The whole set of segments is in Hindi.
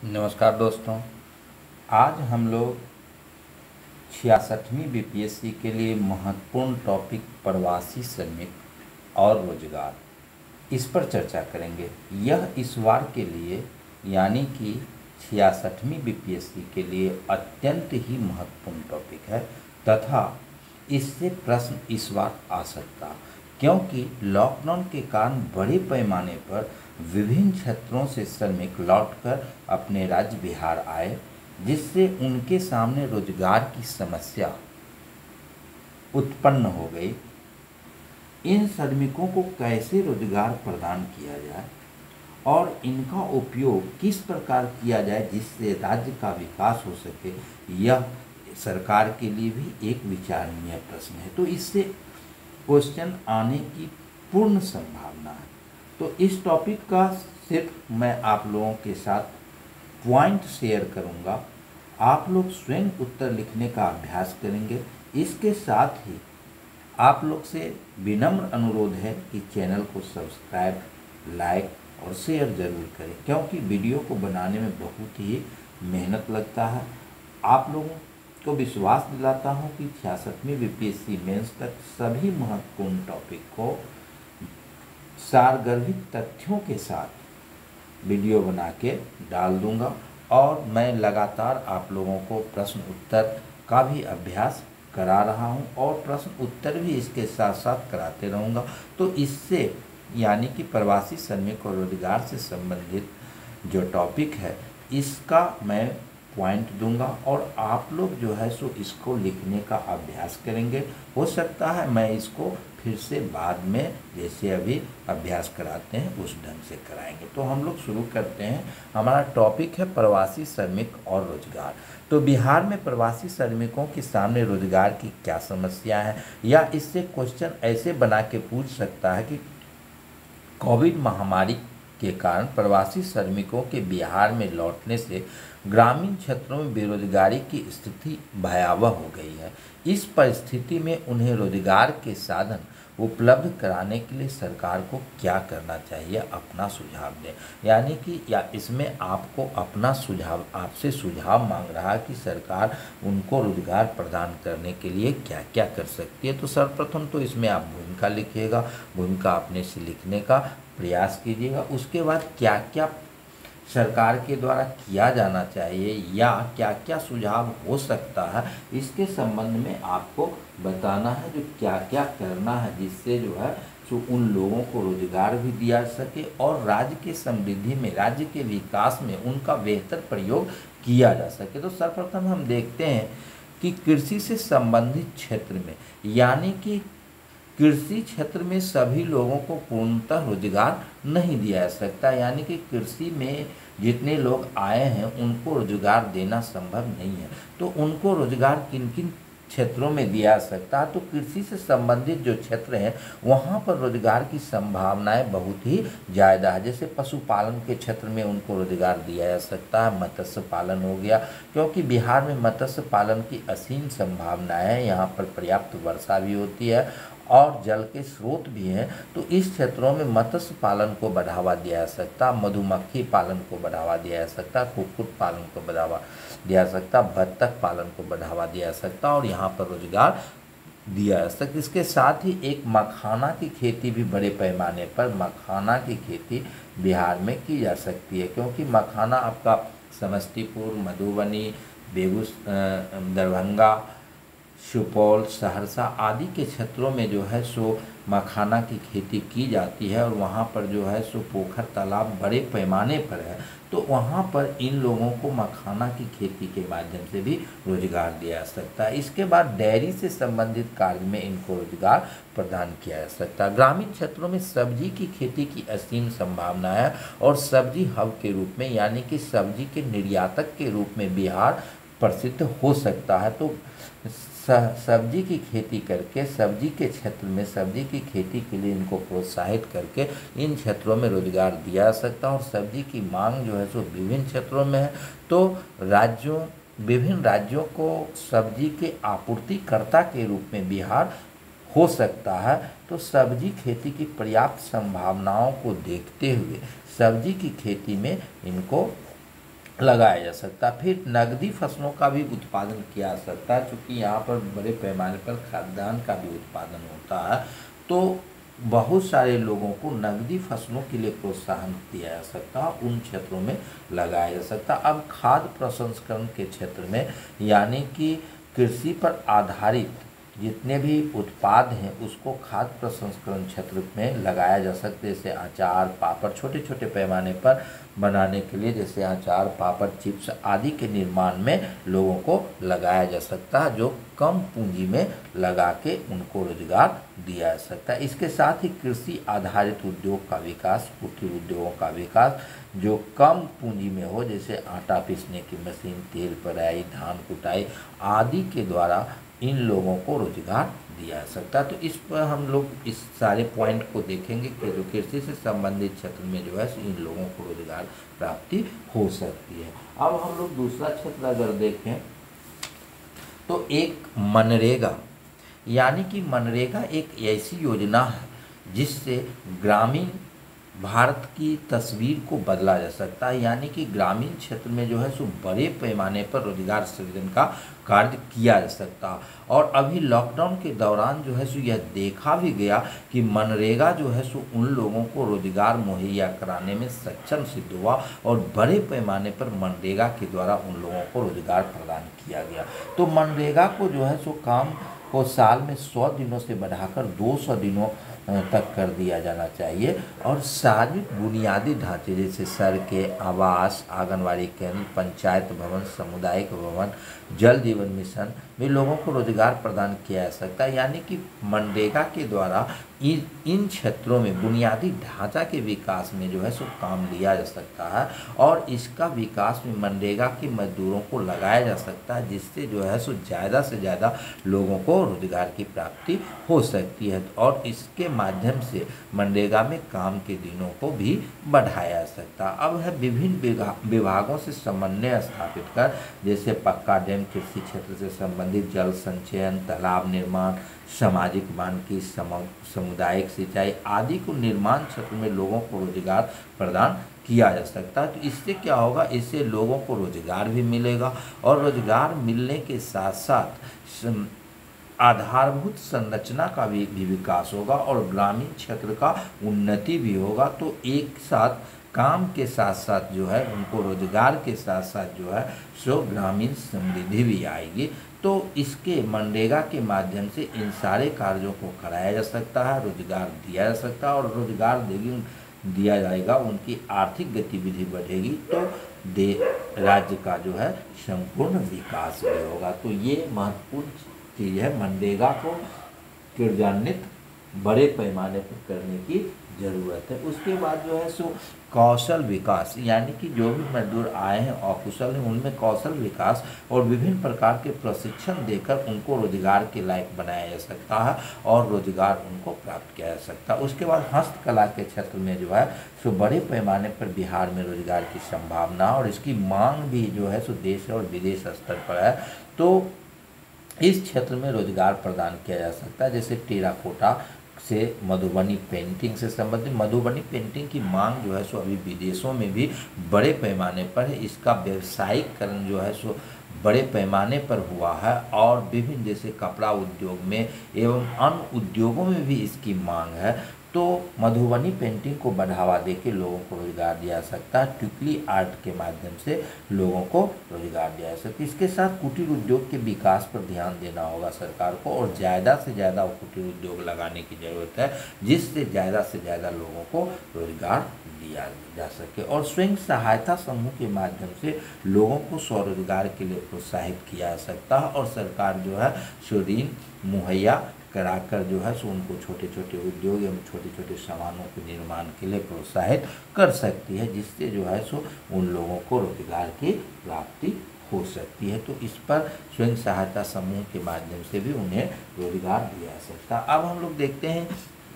नमस्कार दोस्तों। आज हम लोग 66वीं बीपीएससी के लिए महत्वपूर्ण टॉपिक प्रवासी श्रमिक और रोजगार, इस पर चर्चा करेंगे। यह इस बार के लिए यानी कि 66वीं बीपीएससी के लिए अत्यंत ही महत्वपूर्ण टॉपिक है तथा इससे प्रश्न इस बार आ सकता, क्योंकि लॉकडाउन के कारण बड़े पैमाने पर विभिन्न क्षेत्रों से श्रमिक लौटकर अपने राज्य बिहार आए, जिससे उनके सामने रोजगार की समस्या उत्पन्न हो गई। इन श्रमिकों को कैसे रोजगार प्रदान किया जाए और इनका उपयोग किस प्रकार किया जाए जिससे राज्य का विकास हो सके, यह सरकार के लिए भी एक विचारणीय प्रश्न है। तो इससे क्वेश्चन आने की पूर्ण संभावना है। तो इस टॉपिक का सिर्फ मैं आप लोगों के साथ पॉइंट शेयर करूंगा, आप लोग स्वयं उत्तर लिखने का अभ्यास करेंगे। इसके साथ ही आप लोग से विनम्र अनुरोध है कि चैनल को सब्सक्राइब, लाइक और शेयर जरूर करें, क्योंकि वीडियो को बनाने में बहुत ही मेहनत लगता है। आप लोगों को विश्वास दिलाता हूं कि 66वीं बीपीएससी मेंस तक सभी महत्वपूर्ण टॉपिक को सारगर्भित तथ्यों के साथ वीडियो बना के डाल दूंगा और मैं लगातार आप लोगों को प्रश्न उत्तर का भी अभ्यास करा रहा हूं और प्रश्न उत्तर भी इसके साथ साथ कराते रहूंगा। तो इससे यानी कि प्रवासी श्रमिक और रोजगार से संबंधित जो टॉपिक है इसका मैं पॉइंट दूंगा और आप लोग जो है सो इसको लिखने का अभ्यास करेंगे। हो सकता है मैं इसको फिर से बाद में जैसे अभी अभ्यास कराते हैं उस ढंग से कराएंगे। तो हम लोग शुरू करते हैं। हमारा टॉपिक है प्रवासी श्रमिक और रोजगार। तो बिहार में प्रवासी श्रमिकों के सामने रोजगार की क्या समस्या है, या इससे क्वेश्चन ऐसे बना के पूछ सकता है कि कोविड महामारी के कारण प्रवासी श्रमिकों के बिहार में लौटने से ग्रामीण क्षेत्रों में बेरोजगारी की स्थिति भयावह हो गई है। इस परिस्थिति में उन्हें रोजगार के साधन उपलब्ध कराने के लिए सरकार को क्या करना चाहिए, अपना सुझाव दें। यानी कि या इसमें आपको अपना सुझाव, आपसे सुझाव मांग रहा है कि सरकार उनको रोजगार प्रदान करने के लिए क्या क्या कर सकती है। तो सर्वप्रथम तो इसमें आप भूमिका लिखिएगा, भूमिका अपने से लिखने का प्रयास कीजिएगा। उसके बाद क्या क्या सरकार के द्वारा किया जाना चाहिए या क्या क्या सुझाव हो सकता है, इसके संबंध में आपको बताना है जो क्या क्या करना है, जिससे जो है सो उन लोगों को रोजगार भी दिया सके और राज्य के समृद्धि में, राज्य के विकास में उनका बेहतर प्रयोग किया जा सके। तो सर्वप्रथम हम देखते हैं कि कृषि से संबंधित क्षेत्र में, यानी कि कृषि क्षेत्र में सभी लोगों को पूर्णतः रोजगार नहीं दिया जा सकता, यानी कि कृषि में जितने लोग आए हैं उनको रोजगार देना संभव नहीं है। तो उनको रोजगार किन किन क्षेत्रों में दिया जा सकता है, तो कृषि से संबंधित जो क्षेत्र हैं वहाँ पर रोजगार की संभावनाएं बहुत ही ज़्यादा है। जैसे पशुपालन के क्षेत्र में उनको रोजगार दिया जा सकता है, मत्स्य पालन हो गया, क्योंकि बिहार में मत्स्य पालन की असीम संभावनाएं हैं। यहाँ पर पर्याप्त वर्षा भी होती है और जल के स्रोत भी हैं। तो इस क्षेत्रों में मत्स्य पालन को बढ़ावा दिया जा सकता, मधुमक्खी पालन को बढ़ावा दिया जा सकता, कुक्कुट पालन को बढ़ावा दिया जा सकता, बत्तख पालन को बढ़ावा दिया जा सकता और यहाँ पर रोजगार दिया जा सकता। इसके साथ ही एक मखाना की खेती भी बड़े पैमाने पर, मखाना की खेती बिहार में की जा सकती है, क्योंकि मखाना आपका समस्तीपुर, मधुबनी, दरभंगा, सुपौल, सहरसा आदि के क्षेत्रों में जो है सो मखाना की खेती की जाती है और वहाँ पर जो है सो पोखर तालाब बड़े पैमाने पर है। तो वहाँ पर इन लोगों को मखाना की खेती के माध्यम से भी रोजगार दिया जा सकता है। इसके बाद डेयरी से संबंधित कार्य में इनको रोजगार प्रदान किया जा सकता है। ग्रामीण क्षेत्रों में सब्जी की खेती की असीम संभावना है और सब्जी हब के रूप में, यानी कि सब्जी के निर्यातक के रूप में बिहार प्रसिद्ध हो सकता है। तो सब्जी की खेती करके, सब्जी के क्षेत्र में सब्जी की खेती के लिए इनको प्रोत्साहित करके इन क्षेत्रों में रोजगार दिया जा सकता है और सब्जी की मांग जो है सो विभिन्न क्षेत्रों में है। तो विभिन्न राज्यों को सब्जी के आपूर्तिकर्ता के रूप में बिहार हो सकता है। तो सब्जी खेती की पर्याप्त संभावनाओं को देखते हुए सब्जी की खेती में इनको लगाया जा सकता है। फिर नकदी फसलों का भी उत्पादन किया जा सकता है, चूँकि यहाँ पर बड़े पैमाने पर खाद्यान्न का भी उत्पादन होता है, तो बहुत सारे लोगों को नकदी फसलों के लिए प्रोत्साहन दिया जा सकता है, उन क्षेत्रों में लगाया जा सकता है। अब खाद्य प्रसंस्करण के क्षेत्र में, यानी कि कृषि पर आधारित जितने भी उत्पाद हैं उसको खाद्य प्रसंस्करण क्षेत्र में लगाया जा सकता है, जैसे अचार, पापड़, छोटे छोटे पैमाने पर बनाने के लिए, जैसे अचार, पापड़, चिप्स आदि के निर्माण में लोगों को लगाया जा सकता है, जो कम पूंजी में लगा के उनको रोजगार दिया जा सकता है। इसके साथ ही कृषि आधारित उद्योग का विकास, कुटीर उद्योगों का विकास जो कम पूंजी में हो, जैसे आटा पीसने की मशीन, तेल पेराई, धान कुटाई आदि के द्वारा इन लोगों को रोजगार दिया जा सकता है। तो इस पर हम लोग इस सारे पॉइंट को देखेंगे कि जो कृषि से संबंधित क्षेत्र में जो है इन लोगों को रोजगार प्राप्ति हो सकती है। अब हम लोग दूसरा क्षेत्र अगर देखें तो एक मनरेगा, यानी कि मनरेगा एक ऐसी योजना है जिससे ग्रामीण भारत की तस्वीर को बदला जा सकता है, यानी कि ग्रामीण क्षेत्र में जो है सो बड़े पैमाने पर रोजगार सृजन का कार्य किया जा सकता है। और अभी लॉकडाउन के दौरान जो है सो यह देखा भी गया कि मनरेगा जो है सो उन लोगों को रोजगार मुहैया कराने में सक्षम सिद्ध हुआ और बड़े पैमाने पर मनरेगा के द्वारा उन लोगों को रोजगार प्रदान किया गया। तो मनरेगा को जो है सो काम को साल में 100 दिनों से बढ़ाकर 200 दिनों तक कर दिया जाना चाहिए। और सार्वजनिक बुनियादी ढांचे जैसे सड़कें, आवास, आंगनवाड़ी केंद्र, पंचायत भवन, सामुदायिक भवन, जल जीवन मिशन में लोगों को रोजगार प्रदान किया जा सकता है, यानी कि मनरेगा के द्वारा इन क्षेत्रों में बुनियादी ढांचा के विकास में जो है सो काम लिया जा सकता है और इसका विकास में मनरेगा के मजदूरों को लगाया जा सकता है, जिससे जो है सो ज़्यादा से ज़्यादा लोगों को रोजगार की प्राप्ति हो सकती है। और इसके माध्यम से मनरेगा में काम के दिनों को भी बढ़ाया जा सकता है। अब है विभिन्न विभागों से समन्वय स्थापित कर, जैसे पक्का डैम, कृषि क्षेत्र से संबंधित जल संचयन, तालाब निर्माण, सामाजिक मानकी, सामुदायिक सिंचाई आदि को निर्माण क्षेत्र में लोगों को रोजगार प्रदान किया जा सकता है। तो इससे क्या होगा, इससे लोगों को रोजगार भी मिलेगा और रोजगार मिलने के साथ साथ आधारभूत संरचना का भी विकास होगा और ग्रामीण क्षेत्र का उन्नति भी होगा। तो एक साथ काम के साथ साथ जो है उनको रोजगार के साथ साथ जो है सो ग्रामीण समृद्धि भी आएगी। तो इसके मनरेगा के माध्यम से इन सारे कार्यों को कराया जा सकता है, रोजगार दिया जा सकता है और रोजगार दिया जाएगा, उनकी आर्थिक गतिविधि बढ़ेगी तो राज्य का जो है संपूर्ण विकास भी होगा। तो ये महत्वपूर्ण चीज़ है, मनरेगा को क्रियान्वित बड़े पैमाने पर करने की ज़रूरत है। उसके बाद जो है सो कौशल विकास, यानी कि जो भी मजदूर आए हैं अकुशल हैं उनमें कौशल विकास और विभिन्न प्रकार के प्रशिक्षण देकर उनको रोजगार के लायक बनाया जा सकता है और रोजगार उनको प्राप्त किया जा सकता है। उसके बाद हस्तकला के क्षेत्र में जो है सो बड़े पैमाने पर बिहार में रोजगार की संभावना और इसकी मांग भी जो है सो देश और विदेश स्तर पर है। तो इस क्षेत्र में रोजगार प्रदान किया जा सकता है, जैसे टेराकोटा से मधुबनी पेंटिंग से संबंधित मधुबनी पेंटिंग की मांग जो है सो अभी विदेशों में भी बड़े पैमाने पर है। इसका व्यावसायिकरण जो है सो बड़े पैमाने पर हुआ है और विभिन्न जैसे कपड़ा उद्योग में एवं अन्य उद्योगों में भी इसकी मांग है। तो मधुबनी पेंटिंग को बढ़ावा देके लोगों को रोजगार दिया जा सकता है, ट्यूकली आर्ट के माध्यम से लोगों को रोजगार दिया जा सकता है। इसके साथ कुटीर उद्योग के विकास पर ध्यान देना होगा सरकार को और ज़्यादा से ज़्यादा कुटीर उद्योग लगाने की ज़रूरत है, जिससे ज़्यादा से ज़्यादा लोगों को रोजगार दिया जा सके। और स्वयं सहायता समूह के माध्यम से लोगों को स्वरोजगार के लिए प्रोत्साहित किया जा सकता है और सरकार जो है सो ऋण मुहैया कराकर जो है सो उनको छोटे छोटे उद्योग एवं छोटे छोटे सामानों के निर्माण के लिए प्रोत्साहित कर सकती है, जिससे जो है सो उन लोगों को रोजगार की प्राप्ति हो सकती है। तो इस पर स्वयं सहायता समूह के माध्यम से भी उन्हें रोजगार दिया जा सकता है। अब हम लोग देखते हैं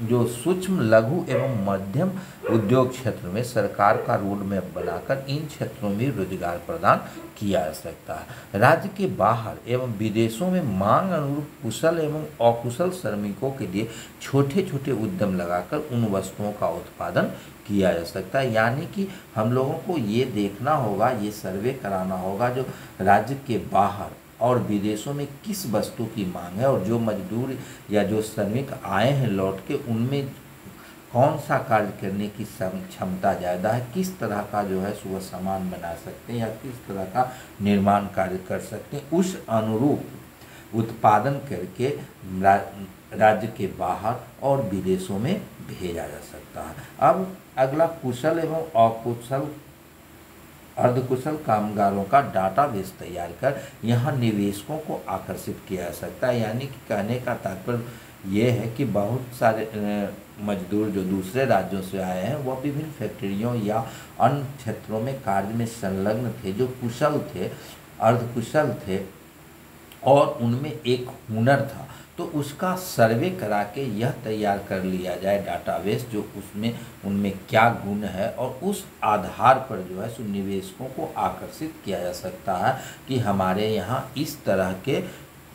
जो सूक्ष्म लघु एवं मध्यम उद्योग क्षेत्र में सरकार का रोड मैप बनाकर इन क्षेत्रों में रोजगार प्रदान किया जा सकता है। राज्य के बाहर एवं विदेशों में मांग अनुरूप कुशल एवं अकुशल श्रमिकों के लिए छोटे छोटे उद्यम लगाकर उन वस्तुओं का उत्पादन किया जा सकता है। यानी कि हम लोगों को ये देखना होगा, ये सर्वे कराना होगा जो राज्य के बाहर और विदेशों में किस वस्तु की मांग है और जो मजदूर या जो श्रमिक आए हैं लौट के, उनमें कौन सा कार्य करने की क्षमता ज़्यादा है, किस तरह का जो है सो सामान बना सकते हैं या किस तरह का निर्माण कार्य कर सकते हैं, उस अनुरूप उत्पादन करके राज्य के बाहर और विदेशों में भेजा जा सकता है। अब अगला कुशल एवं अकुशल अर्धकुशल कामगारों का डाटाबेस तैयार कर यहाँ निवेशकों को आकर्षित किया जा सकता है। यानी कि कहने का तात्पर्य ये है कि बहुत सारे मजदूर जो दूसरे राज्यों से आए हैं वह विभिन्न फैक्ट्रियों या अन्य क्षेत्रों में कार्य में संलग्न थे, जो कुशल थे, अर्धकुशल थे और उनमें एक हुनर था, तो उसका सर्वे करा के यह तैयार कर लिया जाए डाटाबेस जो उसमें उनमें क्या गुण है और उस आधार पर जो है सो निवेशकों को आकर्षित किया जा सकता है कि हमारे यहाँ इस तरह के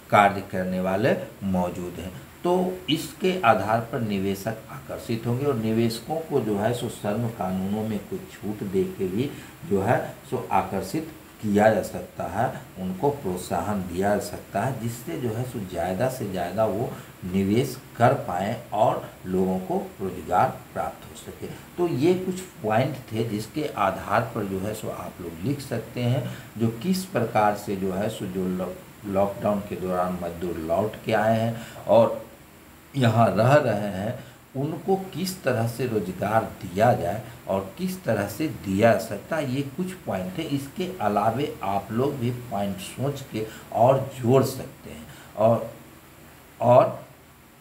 कार्य करने वाले मौजूद हैं। तो इसके आधार पर निवेशक आकर्षित होंगे और निवेशकों को जो है सो श्रम कानूनों में कुछ छूट दे के भी जो है सो आकर्षित किया जा सकता है, उनको प्रोत्साहन दिया जा सकता है, जिससे जो है सो ज़्यादा से ज़्यादा वो निवेश कर पाएँ और लोगों को रोजगार प्राप्त हो सके। तो ये कुछ पॉइंट थे जिसके आधार पर जो है सो आप लोग लिख सकते हैं जो किस प्रकार से जो है सो जो लॉकडाउन के दौरान मजदूर लौट के आए हैं और यहाँ रह रहे हैं, उनको किस तरह से रोजगार दिया जाए और किस तरह से दिया जा सकता है, ये कुछ पॉइंट है। इसके अलावे आप लोग भी पॉइंट सोच के और जोड़ सकते हैं और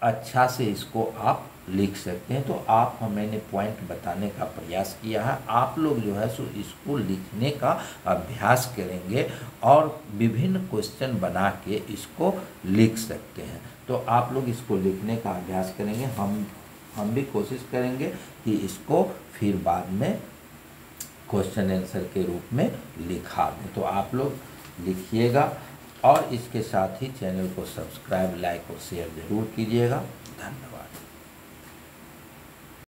अच्छा से इसको आप लिख सकते हैं। तो आप मैंने पॉइंट बताने का प्रयास किया है, आप लोग जो है सो इसको लिखने का अभ्यास करेंगे और विभिन्न क्वेश्चन बना के इसको लिख सकते हैं। तो आप लोग इसको लिखने का अभ्यास करेंगे, हम भी कोशिश करेंगे कि इसको फिर बाद में क्वेश्चन आंसर के रूप में लिखा दें। तो आप लोग लिखिएगा और इसके साथ ही चैनल को सब्सक्राइब, लाइक और शेयर ज़रूर कीजिएगा। धन्यवाद।